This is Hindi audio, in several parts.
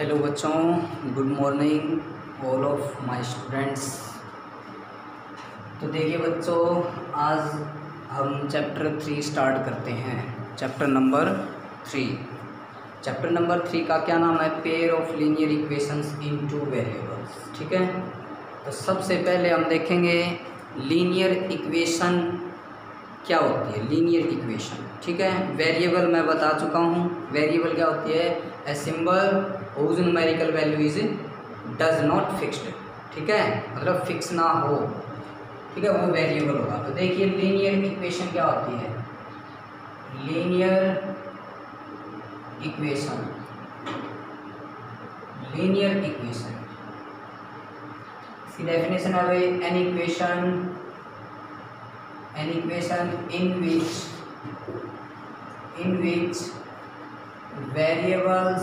हेलो बच्चों, good morning all of my students. तो देखिए बच्चों, आज हम चैप्टर 3 स्टार्ट करते हैं। चैप्टर नंबर 3 का क्या नाम है? Pair of linear equations in two variables. ठीक है, तो सबसे पहले हम देखेंगे लीनियर इक्वेशन क्या होती है। लीनियर इक्वेशन, ठीक है। वेरिएबल मैं बता चुका हूँ। वेरिएबल क्या होती है? A symbol whose numerical value is does not fixed. ठीक है, मतलब फिक्स ना हो, ठीक है, वो वेरिएबल होगा। तो देखिए लीनियर इक्वेशन क्या होती है। लीनियर इक्वेशन इसकी डेफिनेशन है भाई, an equation in which variables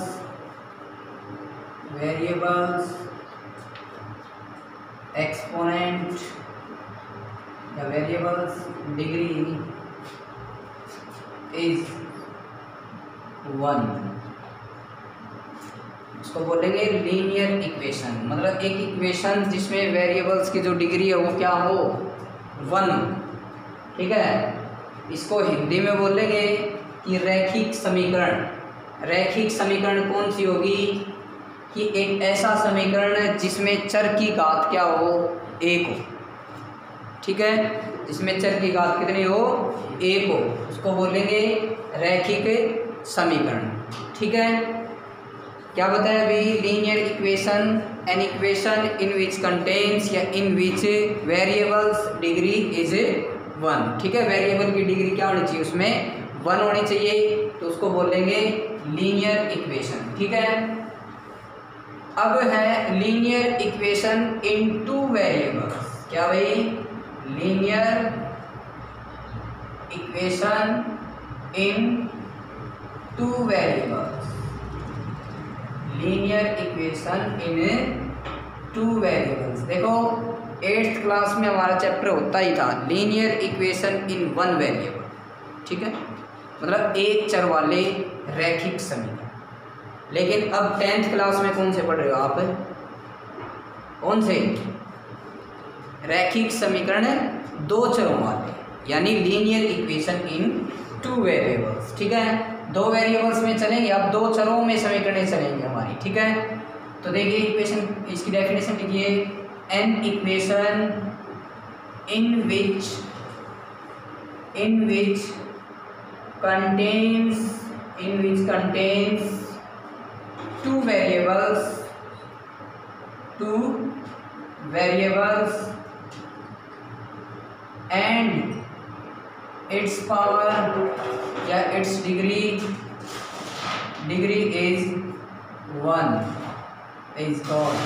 exponent या variables degree is 1, उसको बोलेंगे लीनियर इक्वेशन। मतलब एक इक्वेशन जिसमें वेरिएबल्स की जो डिग्री है वो क्या हो? 1। ठीक है, इसको हिंदी में बोलेंगे कि रैखिक समीकरण। रैखिक समीकरण कौन सी होगी? कि एक ऐसा समीकरण जिसमें चर की घात क्या हो? 1 हो। ठीक है, जिसमें चर की घात कितनी हो? 1 हो, उसको बोलेंगे रैखिक समीकरण। ठीक है, क्या बताया अभी? Linear equation, an equation in which contains या इन विच वेरिएबल्स डिग्री इज 1। ठीक है, वेरिएबल की डिग्री क्या होनी चाहिए? उसमें 1 होनी चाहिए, तो उसको बोलेंगे लीनियर इक्वेशन। ठीक है, अब है linear equation in two variables. क्या भाई? Linear equation in two variables. Linear equation in two variables. देखो 8th क्लास में हमारा चैप्टर होता ही था लीनियर इक्वेशन इन 1 वेरिएबल। ठीक है, मतलब एक चर वाले रैखिक समीकरण। लेकिन अब 10th क्लास में कौन से पढ़ रहे हो आप? कौन से? रैखिक समीकरण 2 चरों वाले, यानी लीनियर इक्वेशन इन 2 वेरिएबल्स। ठीक है, 2 वेरिएबल्स में चलेंगे, अब 2 चरों में समीकरण चलेंगे हमारी। ठीक है, तो देखिए इक्वेशन, इसकी डेफिनेशन लिखिए, an equation in which contains two variables and its power या its degree is 1 is called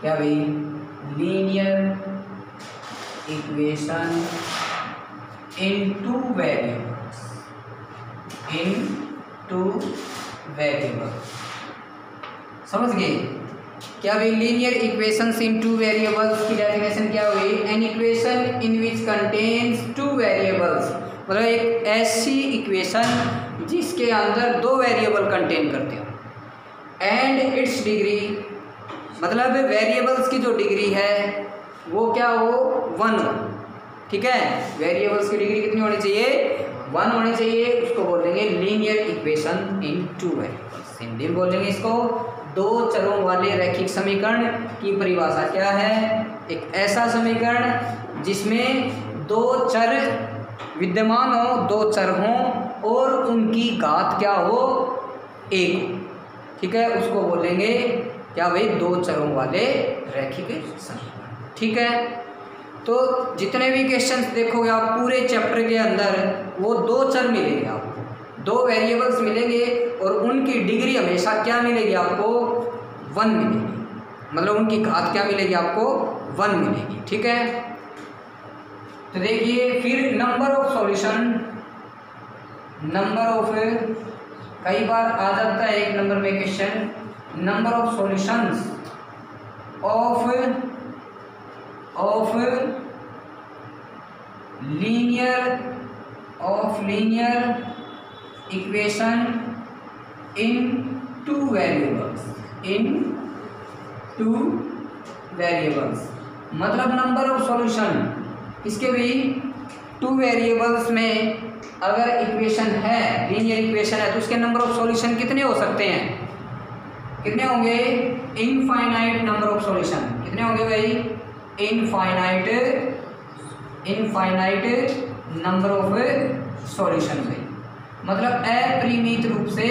क्या भाई? Linear equation in two variables. समझ गए? क्या भाई? लीनियर इक्वेशंस इन टू वेरिएबल्स की डेफिनेशन क्या हुई? An equation in which contains 2 variables. मतलब एक ऐसी इक्वेशन जिसके अंदर 2 वेरिएबल कंटेन करते हो, एंड इट्स डिग्री, मतलब वेरिएबल्स की जो डिग्री है वो क्या हो? 1 हो। ठीक है, वेरिएबल्स की डिग्री कितनी होनी चाहिए? 1 होनी चाहिए, उसको बोलेंगे linear equation in 2 variables. Hindi में बोलेंगे इसको 2 चरों वाले रैखिक समीकरण की परिभाषा क्या है? एक ऐसा समीकरण जिसमें 2 चर विद्यमान हो, 2 चर हों और उनकी घात क्या हो? 1 हो। ठीक है, उसको बोलेंगे क्या भाई? 2 चरों वाले रैखिक समीकरण। ठीक है, तो जितने भी क्वेश्चंस देखोगे आप पूरे चैप्टर के अंदर, वो 2 चर मिलेंगे आपको, 2 वेरिएबल्स मिलेंगे और उनकी डिग्री हमेशा क्या मिलेगी आपको? 1 मिलेगी। मतलब उनकी घात क्या मिलेगी आपको? 1 मिलेगी। ठीक है, तो देखिए फिर नंबर ऑफ सॉल्यूशन, कई बार आ जाता है 1 नंबर में question, number of solutions of linear equation in two variables मतलब नंबर ऑफ सॉल्यूशन इसके भी टू वेरिएबल्स में अगर इक्वेशन है, लीनियर इक्वेशन है, तो उसके नंबर ऑफ सॉल्यूशन कितने हो सकते हैं? कितने होंगे? Infinite number of solution. कितने होंगे भाई? इनफाइनाइट नंबर ऑफ सॉल्यूशन भाई, मतलब अपरिमित रूप से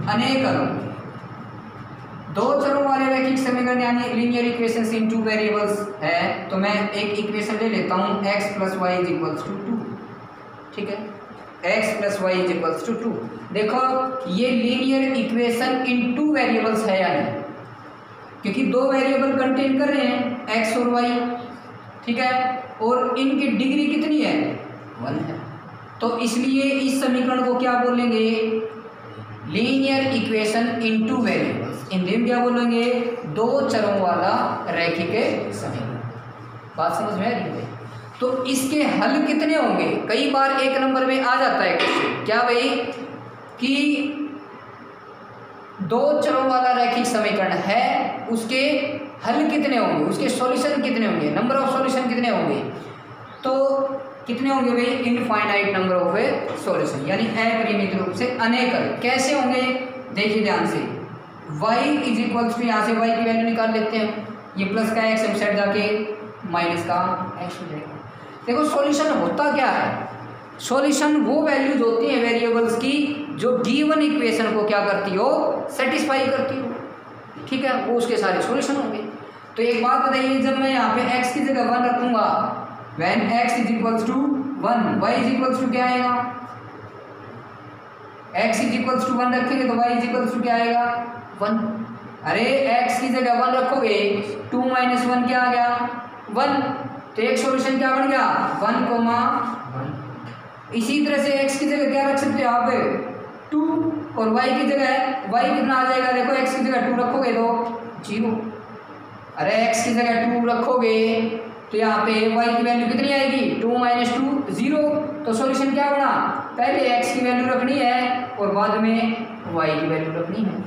अनेक दो चरों वाले रैखिक समीकरण यानी linear equation in two variables है। तो मैं एक इक्वेशन ले लेता हूँ x + y = 2। ठीक है, x + y = 2। देखो ये linear equation in two variables है या नहीं, क्योंकि दो वेरिएबल कंटेन कर रहे हैं x और y। ठीक है, और इनकी डिग्री कितनी है? 1 है। तो इसलिए इस समीकरण को क्या बोलेंगे? Linear equation in two variables. Hindi में क्या बोलेंगे? दो चरों वाला रैखिक समीकरण। बात समझ में आ रही है? तो इसके हल कितने होंगे? कई बार एक नंबर में आ जाता है क्वेश्चन, क्या भाई कि दो चरों वाला रैखिक समीकरण है, उसके हल कितने होंगे, उसके सॉल्यूशन कितने होंगे, नंबर ऑफ सॉल्यूशन कितने होंगे? तो कितने होंगे भाई? इनफाइनाइट नंबर ऑफ सॉल्यूशन, यानी अपरिमित रूप से अनेक। कैसे होंगे? देखिए ध्यान से, y = यहाँ से y की वैल्यू निकाल लेते हैं, ये प्लस का x साइड जाके माइनस का x हो जाएगा। देखो सॉल्यूशन होता क्या है? सॉल्यूशन वो वैल्यूज होती हैं वेरिएबल्स की जो गिवन इक्वेशन को क्या करती हो? सेटिस्फाई करती हो। ठीक है, वो उसके सारे सॉल्यूशन होंगे। तो एक बात बताइए, जब मैं यहाँ पे x की जगह 1 रखूंगा, when x = 1, y = क्या आएगा? x = 1 रखेंगे तो y = क्या आएगा? 1। अरे x की जगह 1 रखोगे, 2 - 1 क्या आ गया? 1। तो एक सॉल्यूशन क्या बन गया? 1, 1। इसी तरह से x की जगह क्या रख सकते हो आप? 2, और y की जगह y कितना आ जाएगा? देखो x की जगह 2 रखोगे तो 0। अरे x की जगह 2 रखोगे तो यहाँ पे y की वैल्यू कितनी आएगी? 2 - 2 0। तो सॉल्यूशन क्या बना? पहले x की वैल्यू रखनी है और बाद में y की वैल्यू रखनी है।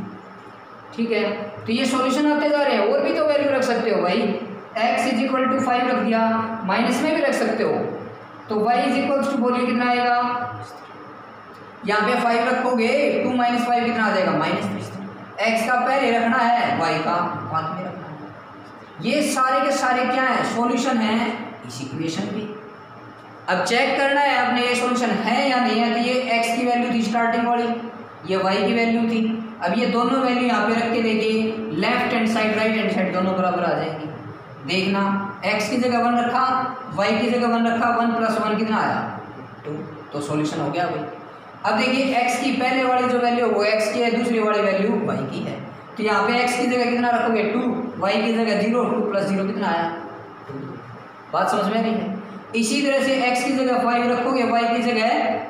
ठीक है, तो ये सॉल्यूशन आते जा रहे हैं। और भी तो वैल्यू रख सकते हो भाई, x = 5 रख दिया, माइनस में भी रख सकते हो। तो y = बोलिए कितना आएगा? यहाँ पे 5 रखोगे, 2 - 5 कितना आ जाएगा? -3। x का पहले रखना है, y का बाद में रखना है। ये सारे के सारे क्या है? सॉल्यूशन है इस इक्वेशन की। अब चेक करना है आपने ये सॉल्यूशन है या नहीं है। तो ये x की वैल्यू थी स्टार्टिंग वाली, ये y की वैल्यू थी। अब ये दोनों वैल्यू यहाँ पे रख के देखिए, left hand side right hand side दोनों बराबर आ जाएंगी। देखना, x की जगह 1 रखा, y की जगह 1 रखा, 1 + 1 कितना आया? 2। तो सॉल्यूशन हो गया भाई। अब देखिए x की पहले वाली जो वैल्यू वो x की है, दूसरी वाली वैल्यू y की है। तो यहाँ पे x की जगह कितना रखोगे? 2, y की जगह 0, 2 + 0 कितना आया? 2। बात समझ में आ रही है? इसी तरह से x की जगह 5 रखोगे, y की जगह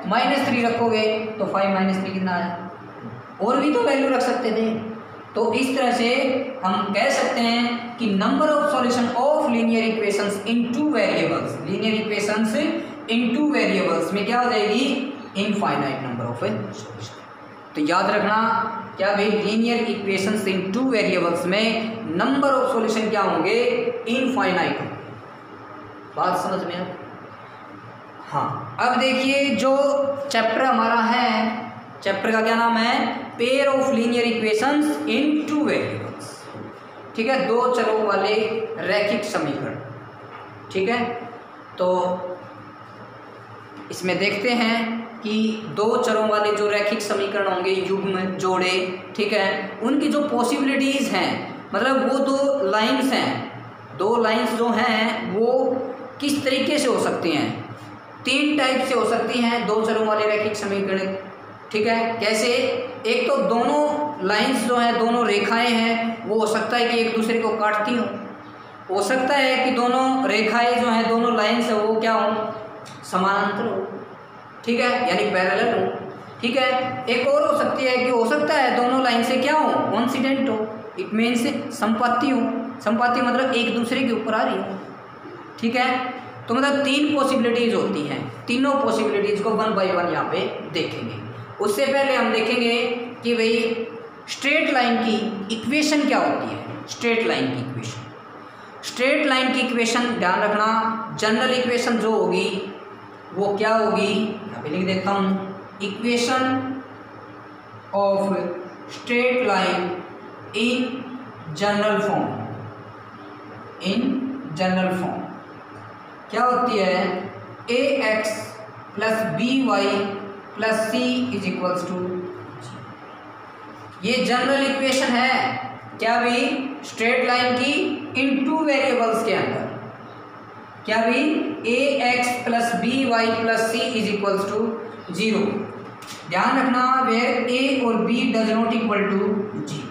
-3 रखोगे तो 5 - 3 कितना आया? और भी तो वैल्यू रख सकते थे। तो इस तरह से हम कह सकते हैं कि number of solution of linear equations in two variables, linear equations in two variables में क्या हो जाएगी? Infinite number of solution. तो याद रखना क्या भाई, लीनियर इक्वेशंस इन टू वेरिएबल्स में नंबर ऑफ सॉल्यूशन क्या होंगे? इनफाइनाइट होंगे। बात समझ में? हाँ, अब देखिए जो चैप्टर हमारा है, चैप्टर का क्या नाम है? Pair of linear equations in two variables. ठीक है, दो चरों वाले रैखिक समीकरण। ठीक है, तो इसमें देखते हैं कि दो चरों वाले जो रैखिक समीकरण होंगे, युग्म, जोड़े, ठीक है, उनकी जो पॉसिबिलिटीज़ हैं, मतलब वो दो लाइंस हैं, दो लाइंस जो हैं वो किस तरीके से हो सकती हैं? 3 टाइप से हो सकती हैं दो चरों वाले रैखिक समीकरण। ठीक है, कैसे? एक तो दोनों लाइंस जो हैं, दोनों रेखाएं हैं, वो हो सकता है कि एक दूसरे को काटती हो सकता है कि दोनों रेखाएं जो हैं, दोनों लाइंस है वो क्या हो? समानांतर हो। ठीक है, यानी पैरेलल हो। ठीक है, एक और हो सकती है कि हो सकता है दोनों लाइन से क्या हो? कोइंसिडेंट हो। इट मीन्स संपत्ति हो। संपत्ति मतलब एक दूसरे के ऊपर आ रही हो। ठीक है, तो मतलब 3 पॉसिबिलिटीज़ होती हैं। तीनों पॉसिबिलिटीज़ को 1 बाय 1 यहाँ पे देखेंगे। उससे पहले हम देखेंगे कि भाई स्ट्रेट लाइन की इक्वेशन क्या होती है? स्ट्रेट लाइन की इक्वेशन, स्ट्रेट लाइन की इक्वेशन ध्यान रखना, जनरल इक्वेशन जो होगी वो क्या होगी, यहाँ पे लिख देता हूँ, equation of straight line in general form, in general form क्या होती है, A X plus B Y plus C is equals to, ये जनरल इक्वेशन है क्या भी, स्ट्रेट लाइन की इन टू वेरिएबल्स के अंदर, क्या भी, A X plus B Y plus C is equals to 0। ध्यान रखना वेयर ए और B does not equal to 0।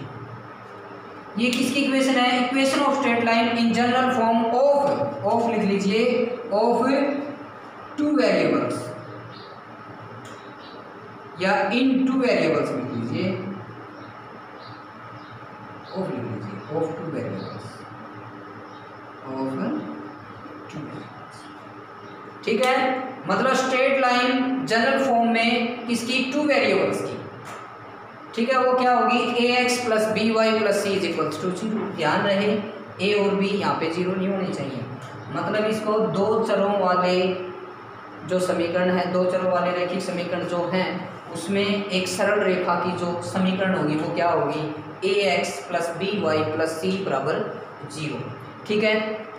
ये किसकी इक्वेशन है, equation of straight line in general form of लिख लीजिए, ऑफ टू वेरिएबल्स या इन टू वेरिएबल्स लिख लीजिए, ऑफ लिख लीजिए, of two variables, of two variables, ठीक है। मतलब स्ट्रेट लाइन जनरल फॉर्म में किसकी, टू वेरिएबल्स की, ठीक है। वो क्या होगी, A X plus B Y plus C is equals to 0। ध्यान रहे ए और बी यहाँ पे 0 नहीं होने चाहिए, मतलब इसको दो चरों वाले जो समीकरण है, दो चरों वाले रैखिक समीकरण जो हैं उसमें एक सरल रेखा की जो समीकरण होगी वो क्या होगी, A X plus B Y plus C बराबर 0, ठीक है।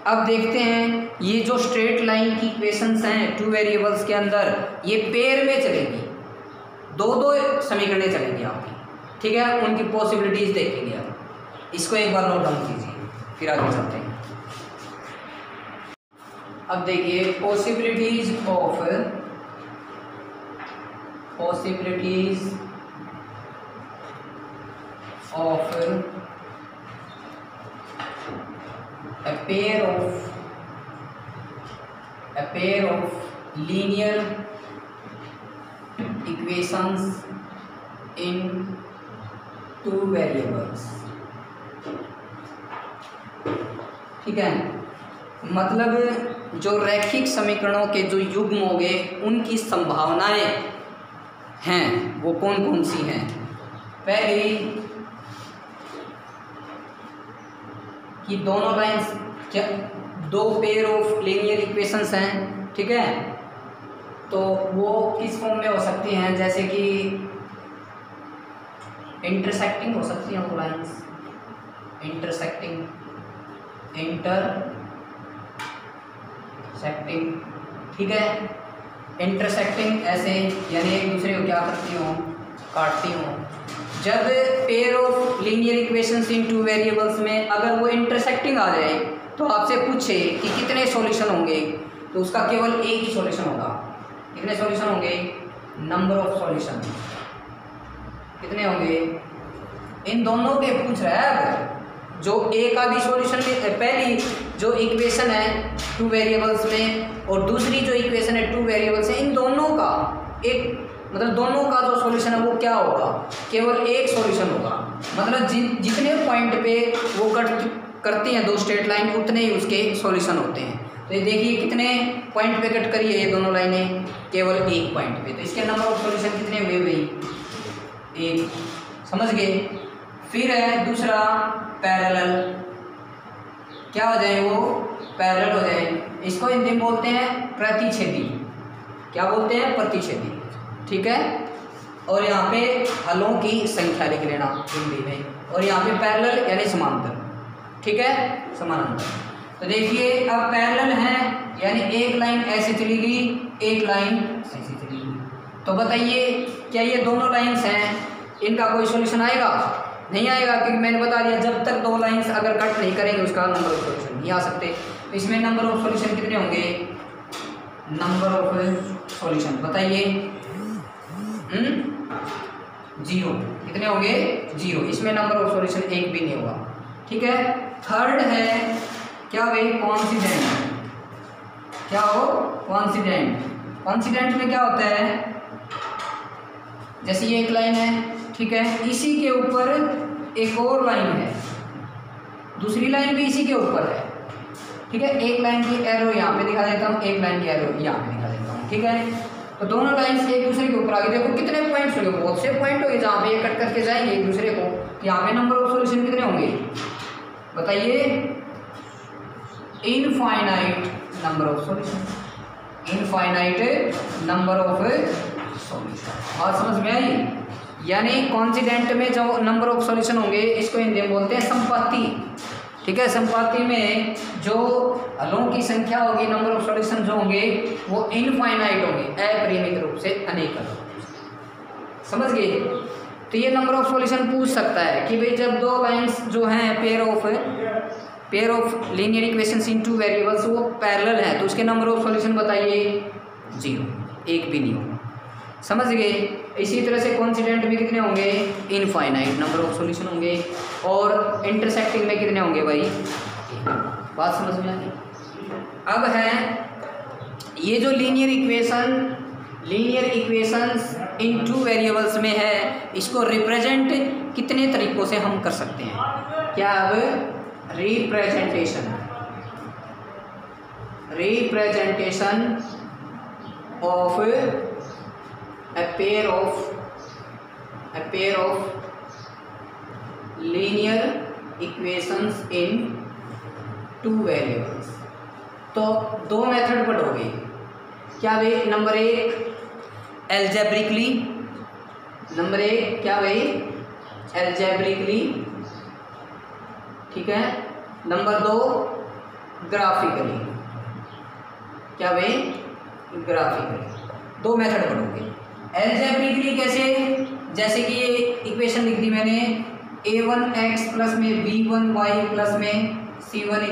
अब देखते हैं ये जो स्ट्रेट लाइन की इक्वेशंस हैं टू वेरिएबल्स के अंदर, ये पेयर में चलेंगी, दो दो समीकरणें चलेंगी आपकी, ठीक है। उनकी पॉसिबिलिटीज देखेंगे, अब इसको एक बार नोट डाउन कीजिए फिर आगे चलते हैं। अब देखिए possibilities of a pair of linear equations in two variables, ठीक है। मतलब जो रैखिक समीकरणों के जो युग्म होंगे उनकी संभावनाएं हैं वो कौन कौन सी हैं। पहली कि दोनों लाइंस क्या, दो पेयर ऑफ लीनियर इक्वेशंस हैं, ठीक है। तो वो किस फॉर्म में हो सकती हैं, जैसे कि इंटरसेक्टिंग हो सकती हैं वो लाइंस, इंटरसेक्टिंग, ठीक है। इंटरसेक्टिंग ऐसे यानी एक दूसरे को क्या करती हूँ, काटती हूँ। जब pair of linear equations in two variables में अगर वो इंटरसेक्टिंग आ जाए तो आपसे पूछे कि कितने सॉल्यूशन होंगे, तो उसका केवल एक ही सॉल्यूशन होगा। कितने सॉल्यूशन होंगे, नंबर ऑफ सॉल्यूशन कितने होंगे, इन दोनों के पूछ रहा है। अब जो ए का भी सॉल्यूशन, पहली जो इक्वेशन है टू वेरिएबल्स में और दूसरी जो इक्वेशन है टू वेरिएबल्स है, इन दोनों का एक मतलब दोनों का जो सॉल्यूशन है वो क्या होगा, केवल एक सॉल्यूशन होगा। मतलब जितने पॉइंट पे वो करती हैं दो स्ट्रेट लाइन उतने ही उसके सॉल्यूशन होते हैं। तो ये देखिए कितने पॉइंट पे कट करी है ये दोनों लाइनें, केवल एक पॉइंट पे, तो इसके नंबर ऑफ सॉल्यूशन कितने हुए भाई, एक, समझ गए। फिर है दूसरा पैरेलल, क्या हो जाए वो, पैरेलल हो जाए। इसको हिंदी में बोलते हैं प्रतिच्छेदी, क्या बोलते हैं, प्रतिच्छेदी, ठीक है। और यहाँ पे हलों की संख्या लिख लेना हिंदी में, और यहाँ पे पैरेलल यानी समांतर, ठीक है, समानांतर। तो देखिए अब पैरेलल है यानी एक लाइन ऐसे चलेगी, एक लाइन ऐसे चलेगी। तो बताइए क्या ये दोनों लाइंस हैं, इनका कोई सॉल्यूशन आएगा, नहीं आएगा, क्योंकि मैंने बता दिया जब तक दो लाइंस अगर कट नहीं करेंगे उसका नंबर ऑफ सॉल्यूशन नहीं आ सकते। तो इसमें नंबर ऑफ सॉल्यूशन कितने होंगे, नंबर ऑफ सॉल्यूशन बताइए, 0, कितने होंगे, 0। इसमें नंबर ऑफ सॉल्यूशन एक भी नहीं होगा, ठीक है। थर्ड है क्या भाई, कॉन्सिडेंट, क्या हो, कॉन्सिडेंट। कॉन्सिडेंट में क्या होता है, जैसे ये एक लाइन है, ठीक है, इसी के ऊपर एक और लाइन है, दूसरी लाइन भी इसी के ऊपर है, ठीक है। एक लाइन की एरो यहाँ पे दिखा देता हूँ, एक लाइन की एरो यहाँ पे दिखा देता हूँ, ठीक है। तो दोनों लाइंस एक दूसरे के ऊपर आ गई। देखो कितने पॉइंट्स हो गए, बहुत से पॉइंट हो गए जहाँ पे ये कट करके जाएंगे एक दूसरे को। यहाँ पे नंबर ऑफ सॉल्यूशन कितने होंगे बताइए, infinite number of solution, infinite number of solution. और समझ में आई? यानी कॉन्सिडेंट में जो नंबर ऑफ सॉल्यूशन होंगे इसको हिंदी में बोलते हैं संपत्ति। ठीक है, संपत्ति में जो हलों की संख्या होगी, नंबर ऑफ सॉल्यूशन जो होंगे वो इनफाइनाइट होंगे, अपरिमित रूप से, अनेक। समझ गए? तो ये नंबर ऑफ सॉल्यूशन पूछ सकता है कि भाई जब दो लाइंस जो हैं pair of linear equations in two variables वो पैरेलल है तो उसके नंबर ऑफ सॉल्यूशन बताइए, 0, एक भी नहीं होगा। समझ गए? इसी तरह से कॉन्सिडेंट में कितने होंगे, इनफाइनाइट नंबर ऑफ सॉल्यूशन होंगे, और इंटरसेक्टिंग में कितने होंगे भाई, बात समझ में आई? अब है ये जो लीनियर इक्वेशंस इन टू वेरिएबल्स में है, इसको रिप्रेजेंट कितने तरीकों से हम कर सकते हैं? क्या अब representation of a pair of linear equations in two variables। तो दो मेथड पढ़ोगे क्या भाई? नंबर 1 एल्जेब्रिकली, नंबर 1 क्या भाई, एल्जेब्रिकली, ठीक है। नंबर 2 ग्राफिकली, क्या भाई, ग्राफिकली। दो मेथड पढ़ोगे। एल्जेब्रिकली कैसे? जैसे कि ये इक्वेशन लिख दी मैंने, a1x प्लस में b1y प्लस में c1 =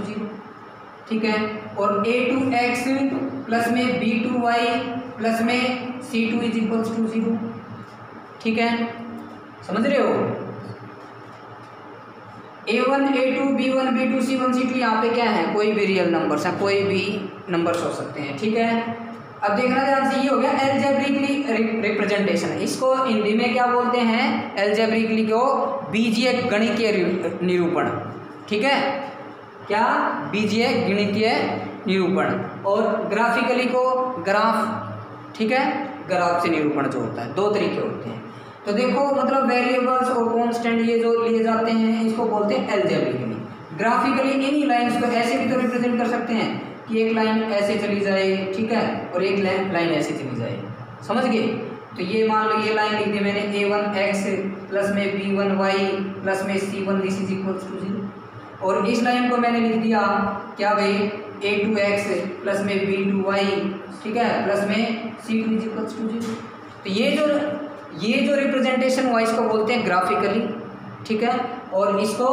0, ठीक है। और a2x प्लस में b2y प्लस में c2 = 0, ठीक है। समझ रहे हो? a1 a2 b1 b2 c1 c2 यहाँ पे क्या है, कोई भी रियल नंबर्स हैं, कोई भी नंबर्स हो सकते हैं, ठीक है। अब देखना ध्यान से, ये हो गया एल्जेब्रिकली रिप्रेजेंटेशन। इसको हिंदी में क्या बोलते हैं? एल्जेब्रिकली को बीजीय गणितीय निरूपण, ठीक है। क्या? बीजीय गणितीय निरूपण। और ग्राफिकली को ग्राफ, ठीक है, ग्राफ से निरूपण जो होता है। दो तरीके होते हैं। तो देखो मतलब वेरिएबल्स और कांस्टेंट ये जो लिए जाते हैं इसको बोलते हैं एल्जेब्रिकली। ग्राफिकली इन्हीं लाइंस को ऐसे भी तो रिप्रेजेंट कर सकते हैं कि एक लाइन ऐसे चली जाए, ठीक है, और एक लाइन ऐसे चली जाए। समझ गए? तो ये मान लो ये लाइन लिख दी मैंने, a1x प्लस में b1y प्लस में c1 = 0, और इस लाइन को मैंने लिख दिया क्या भाई, a2x प्लस में b2y, ठीक है, प्लस में c2 = 0। तो ये जो रिप्रेजेंटेशन हुआ इसको बोलते हैं ग्राफिकली, ठीक है, और इसको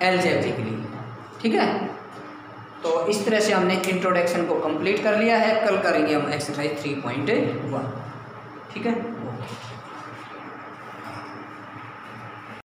एल्जेब्रिकली, ठीक है। तो इस तरह से हमने इंट्रोडक्शन को कंप्लीट कर लिया है। कल करेंगे हम एक्सरसाइज 3.1, ठीक है।